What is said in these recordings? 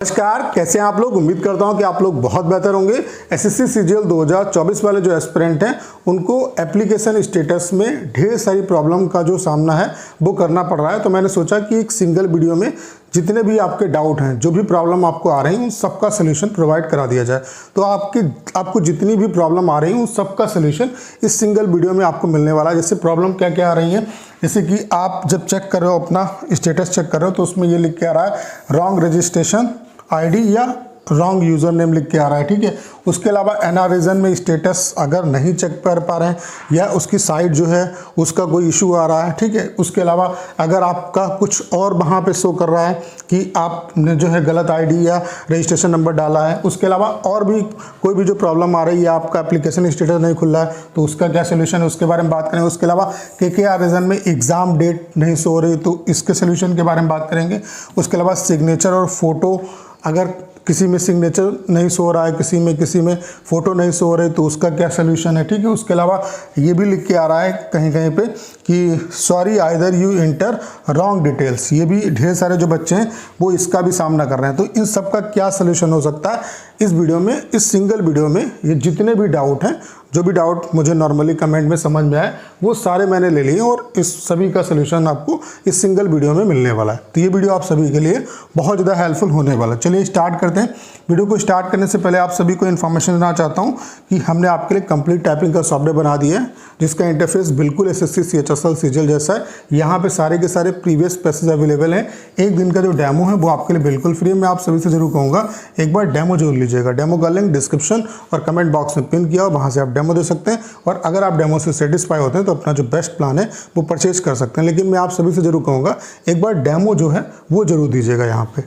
नमस्कार, कैसे हैं आप लोग। उम्मीद करता हूं कि आप लोग बहुत बेहतर होंगे। एसएससी सीजीएल 2024 वाले जो एस्पिरेंट हैं उनको एप्लीकेशन स्टेटस में ढेर सारी प्रॉब्लम का जो सामना है वो करना पड़ रहा है। तो मैंने सोचा कि एक सिंगल वीडियो में जितने भी आपके डाउट हैं, जो भी प्रॉब्लम आपको आ रही हैं, उन सबका सलूशन प्रोवाइड करा दिया जाए। तो आपको जितनी भी प्रॉब्लम आ रही है उन सबका सलूशन इस सिंगल वीडियो में आपको मिलने वाला है। जैसे प्रॉब्लम क्या क्या आ रही है, जैसे कि आप जब चेक कर रहे हो, अपना स्टेटस चेक कर रहे हो, तो उसमें ये लिख के आ रहा है रॉन्ग रजिस्ट्रेशन आईडी या रॉन्ग यूज़र नेम लिख के आ रहा है। ठीक है, उसके अलावा एनआर रीजन में स्टेटस अगर नहीं चेक कर पा रहे हैं या उसकी साइट जो है उसका कोई इशू आ रहा है। ठीक है, उसके अलावा अगर आपका कुछ और वहाँ पे शो कर रहा है कि आपने जो है गलत आईडी या रजिस्ट्रेशन नंबर डाला है, उसके अलावा और भी कोई भी जो प्रॉब्लम आ रही है, आपका एप्लीकेशन स्टेटस नहीं खुल रहा है, तो उसका क्या सोल्यूशन है उसके बारे में बात करेंगे। उसके अलावा केकेआर रीजन में एग्ज़ाम डेट नहीं शो हो रही, तो इसके सोल्यूशन के बारे में बात करेंगे। उसके अलावा सिग्नेचर और फोटो, अगर किसी में सिग्नेचर नहीं शो रहा है, किसी में फ़ोटो नहीं शो हो रही, तो उसका क्या सलूशन है। ठीक है, उसके अलावा ये भी लिख के आ रहा है कहीं कहीं पे कि sorry either you inter wrong details. ये भी ढेर सारे जो बच्चे हैं वो इसका भी सामना कर रहे हैं। तो इन सब का क्या सलूशन हो सकता है इस वीडियो में, इस सिंगल वीडियो में। ये जितने भी डाउट हैं, जो भी डाउट मुझे नॉर्मली कमेंट में समझ में आए, वो सारे मैंने ले लिए और इस सभी का सलूशन आपको इस सिंगल वीडियो में मिलने वाला है। तो ये वीडियो आप सभी के लिए बहुत ज़्यादा हेल्पफुल होने वाला है। चलिए स्टार्ट करते हैं। वीडियो को स्टार्ट करने से पहले आप सभी को इन्फॉर्मेशन देना चाहता हूँ कि हमने आपके लिए कंप्लीट टाइपिंग का सॉफ्टवेयर बना दिया है, जिसका इंटरफेस बिल्कुल एसएससी सीएचएसएल सीजीएल जैसा है। यहाँ पे सारे के सारे प्रीवियस पैसेज अवेलेबल हैं। एक दिन का जो डेमो है वो आपके लिए बिल्कुल फ्री है। मैं आप सभी से जरूर कहूँगा एक बार डेमो जरूर लीजिएगा। डेमो का लिंक डिस्क्रिप्शन और कमेंट बॉक्स में पिन किया, वहाँ से आप डेमो दे सकते हैं। और अगर आप डेमो से सेटिस्फाई होते हैं तो अपना जो बेस्ट प्लान है वो परचेज कर सकते हैं। लेकिन मैं आप सभी से जरूर कहूँगा एक बार डेमो जो है वो जरूर दीजिएगा यहाँ पे।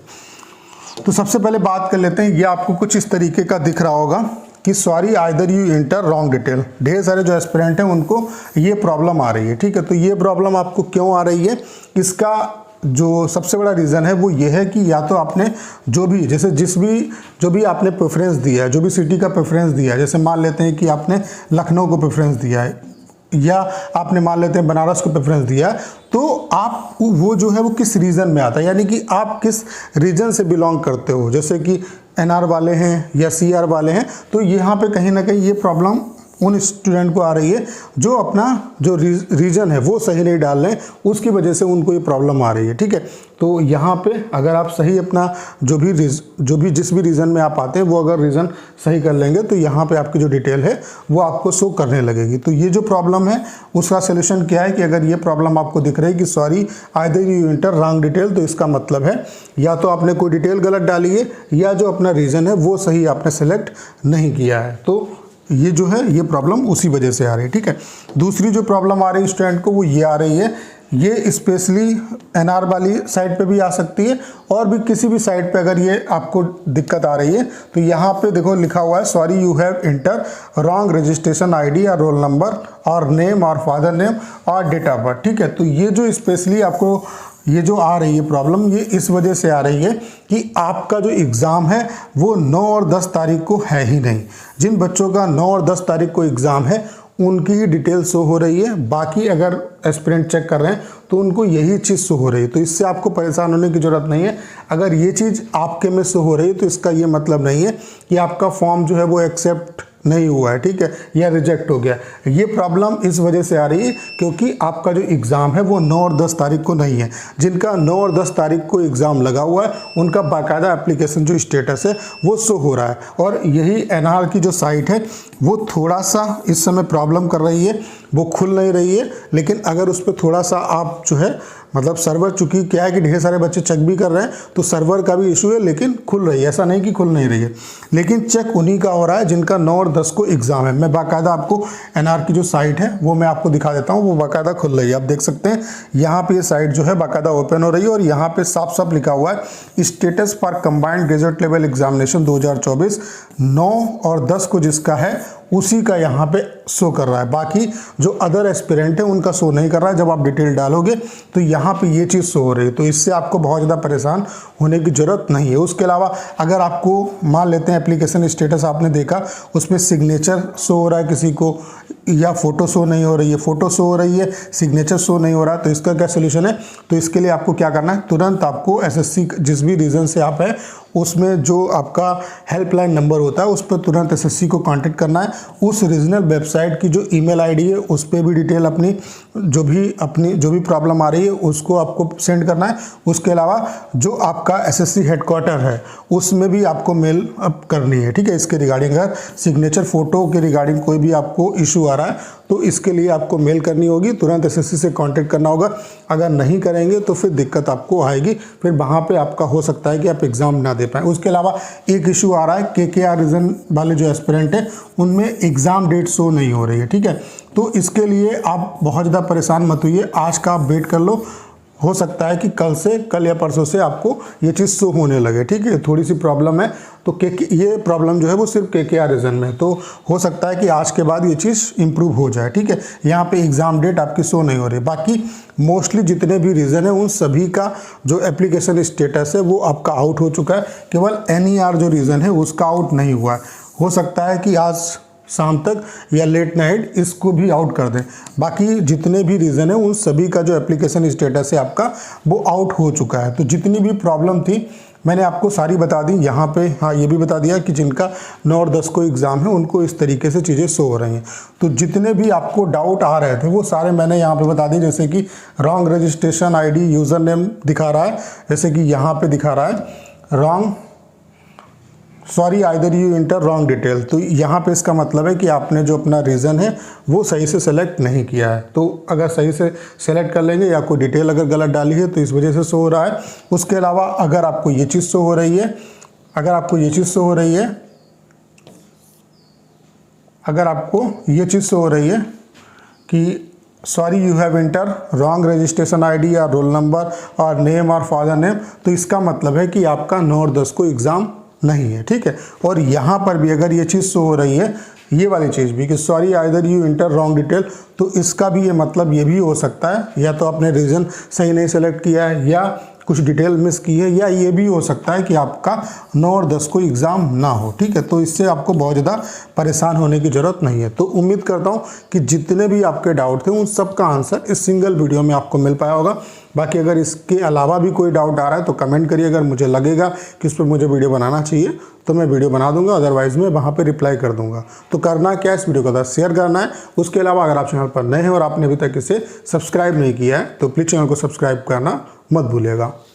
तो सबसे पहले बात कर लेते हैं। ये आपको कुछ इस तरीके का दिख रहा होगा कि sorry either you inter wrong detail. ढेर सारे जो एस्पिरेंट हैं उनको ये प्रॉब्लम आ रही है। ठीक है, तो ये प्रॉब्लम आपको क्यों आ रही है, इसका जो सबसे बड़ा रीज़न है वो ये है कि या तो आपने जो भी आपने प्रेफरेंस दिया है, जो भी सिटी का प्रेफरेंस दिया है, जैसे मान लेते हैं कि आपने लखनऊ को प्रेफरेंस दिया है या आपने मान लेते हैं बनारस को प्रेफरेंस दिया है, तो आप वो जो है वो किस रीजन में आता है, यानी कि आप किस रीजन से बिलोंग करते हो। जैसे कि एनआर वाले हैं या सीआर वाले हैं, तो यहाँ पे कहीं ना कहीं ये प्रॉब्लम उन स्टूडेंट को आ रही है जो अपना जो रीजन है वो सही नहीं डाल रहे हैं, उसकी वजह से उनको ये प्रॉब्लम आ रही है। ठीक है, तो यहाँ पे अगर आप सही अपना जो भी जिस भी रीज़न में आप आते हैं वो अगर रीज़न सही कर लेंगे तो यहाँ पे आपकी जो डिटेल है वो आपको शो करने लगेगी। तो ये जो प्रॉब्लम है उसका सोल्यूशन क्या है कि अगर ये प्रॉब्लम आपको दिख रही है कि sorry either you inter wrong detail, तो इसका मतलब है या तो आपने कोई डिटेल गलत डाली है या जो अपना रीज़न है वो सही आपने सेलेक्ट नहीं किया है। तो ये जो है ये प्रॉब्लम उसी वजह से आ रही है। ठीक है, दूसरी जो प्रॉब्लम आ रही है स्टूडेंट को वो ये आ रही है, ये स्पेशली एनआर वाली साइट पे भी आ सकती है और भी किसी भी साइट पे अगर ये आपको दिक्कत आ रही है तो यहाँ पे देखो लिखा हुआ है sorry you have inter wrong registration ID और रोल नंबर और नेम और फादर नेम और डेट ऑफ बर्थ। ठीक है, तो ये जो स्पेशली आपको ये जो आ रही है प्रॉब्लम, ये इस वजह से आ रही है कि आपका जो एग्ज़ाम है वो 9 और 10 तारीख को है ही नहीं। जिन बच्चों का 9 और 10 तारीख को एग्ज़ाम है उनकी ही डिटेल शो हो रही है, बाकी अगर एस्पिरेंट चेक कर रहे हैं तो उनको यही चीज़ शो हो रही है। तो इससे आपको परेशान होने की ज़रूरत नहीं है। अगर ये चीज़ आपके में शो हो रही है तो इसका ये मतलब नहीं है कि आपका फॉर्म जो है वो एक्सेप्ट नहीं हुआ है। ठीक है, या रिजेक्ट हो गया। ये प्रॉब्लम इस वजह से आ रही है क्योंकि आपका जो एग्ज़ाम है वो 9 और 10 तारीख को नहीं है। जिनका 9 और 10 तारीख को एग्ज़ाम लगा हुआ है उनका बाकायदा एप्लीकेशन जो स्टेटस है वो शो हो रहा है। और यही एनआर की जो साइट है वो थोड़ा सा इस समय प्रॉब्लम कर रही है, वो खुल नहीं रही है। लेकिन अगर उस पर थोड़ा सा आप जो है मतलब सर्वर, चूँकि क्या है कि ढेर सारे बच्चे चेक भी कर रहे हैं तो सर्वर का भी इशू है, लेकिन खुल रही है, ऐसा नहीं कि खुल नहीं रही है। लेकिन चेक उन्हीं का हो रहा है जिनका 9 और 10 को एग्ज़ाम है। मैं बाकायदा आपको एनआर की जो साइट है वो मैं आपको दिखा देता हूँ, वो बाकायदा खुल रही है। आप देख सकते हैं यहाँ पे ये साइट जो है बाकायदा ओपन हो रही है और यहाँ पे साफ साफ लिखा हुआ है status for combined graduate level examination 2024। 9 और 10 को जिसका है उसी का यहाँ पे शो कर रहा है, बाकी जो अदर एस्पिरेंट है उनका शो नहीं कर रहा है। जब आप डिटेल डालोगे तो यहाँ पे ये चीज़ शो हो रही है, तो इससे आपको बहुत ज़्यादा परेशान होने की ज़रूरत नहीं है। उसके अलावा अगर आपको मान लेते हैं एप्लीकेशन स्टेटस आपने देखा उसमें सिग्नेचर शो हो रहा है किसी को या फ़ोटो शो नहीं हो रही है, फ़ोटो शो हो रही है सिग्नेचर शो नहीं हो रहा, तो इसका क्या सोल्यूशन है। तो इसके लिए आपको क्या करना है, तुरंत आपको एसएससी जिस भी रीज़न से आप है उसमें जो आपका हेल्पलाइन नंबर होता है उस पर तुरंत एसएससी को कांटेक्ट करना है। उस रीजनल वेबसाइट की जो ईमेल आईडी है उस पर भी डिटेल अपनी जो भी प्रॉब्लम आ रही है उसको आपको सेंड करना है। उसके अलावा जो आपका एसएससी हेडक्वार्टर है उसमें भी आपको मेल अप करनी है, ठीक है। इसके रिगार्डिंग अगर सिग्नेचर फोटो के रिगार्डिंग कोई भी आपको इशू आ रहा है तो इसके लिए आपको मेल करनी होगी, तुरंत एसएससी से कांटेक्ट करना होगा। अगर नहीं करेंगे तो फिर दिक्कत आपको आएगी, फिर वहाँ पे आपका हो सकता है कि आप एग्ज़ाम ना दे पाएँ। उसके अलावा एक इशू आ रहा है KKR रीजन वाले जो एस्पिरेंट हैं उनमें एग्ज़ाम डेट शो नहीं हो रही है, ठीक है। तो इसके लिए आप बहुत ज़्यादा परेशान मत होइए, आज का आप वेट कर लो, हो सकता है कि कल या परसों से आपको ये चीज़ शो होने लगे, ठीक है। थोड़ी सी प्रॉब्लम है तो ये प्रॉब्लम जो है वो सिर्फ KKR रीजन में, तो हो सकता है कि आज के बाद ये चीज़ इंप्रूव हो जाए, ठीक है। यहाँ पे एग्ज़ाम डेट आपकी शो नहीं हो रही। बाकी मोस्टली जितने भी रीज़न है उन सभी का जो एप्लीकेशन स्टेटस है वो आपका आउट हो चुका है, केवल NER जो रीज़न है उसका आउट नहीं हुआ है। हो सकता है कि आज शाम तक या लेट नाइट इसको भी आउट कर दें। बाकी जितने भी रीज़न है उन सभी का जो एप्लीकेशन स्टेटस है आपका वो आउट हो चुका है। तो जितनी भी प्रॉब्लम थी मैंने आपको सारी बता दी यहाँ पे। हाँ, ये भी बता दिया कि जिनका 9 और 10 को एग्ज़ाम है उनको इस तरीके से चीज़ें शो हो रही हैं। तो जितने भी आपको डाउट आ रहे थे वो सारे मैंने यहाँ पे बता दिए, जैसे कि wrong registration ID user name दिखा रहा है, जैसे कि यहाँ पे दिखा रहा है either you inter wrong detail. तो यहाँ पे इसका मतलब है कि आपने जो अपना रीज़न है वो सही से सेलेक्ट नहीं किया है। तो अगर सही से सेलेक्ट कर लेंगे या कोई डिटेल अगर गलत डाली है तो इस वजह से शो हो रहा है। उसके अलावा अगर आपको ये चीज़ शो हो रही है, अगर आपको ये चीज़ शो हो रही है कि sorry you have inter wrong registration ID या रोल नंबर और नेम और फादर नेम, तो इसका मतलब है कि आपका 9 और 10 को एग्ज़ाम नहीं है, ठीक है। और यहाँ पर भी अगर ये चीज़ शो हो रही है, ये वाली चीज़ भी कि sorry either you inter wrong detail, तो इसका भी ये मतलब ये भी हो सकता है या तो आपने रीज़न सही नहीं सेलेक्ट किया है या कुछ डिटेल मिस की है, या ये भी हो सकता है कि आपका 9 और 10 को एग्ज़ाम ना हो, ठीक है। तो इससे आपको बहुत ज़्यादा परेशान होने की ज़रूरत नहीं है। तो उम्मीद करता हूँ कि जितने भी आपके डाउट थे उन सब का आंसर इस सिंगल वीडियो में आपको मिल पाया होगा। बाकी अगर इसके अलावा भी कोई डाउट आ रहा है तो कमेंट करिए, अगर मुझे लगेगा कि इस पर मुझे वीडियो बनाना चाहिए तो मैं वीडियो बना दूंगा, अदरवाइज़ मैं वहाँ पे रिप्लाई कर दूंगा। तो करना क्या, इस वीडियो को बस शेयर करना है। उसके अलावा अगर आप चैनल पर नए हैं और आपने अभी तक इसे सब्सक्राइब नहीं किया है तो प्लीज़ चैनल को सब्सक्राइब करना मत भूलिएगा।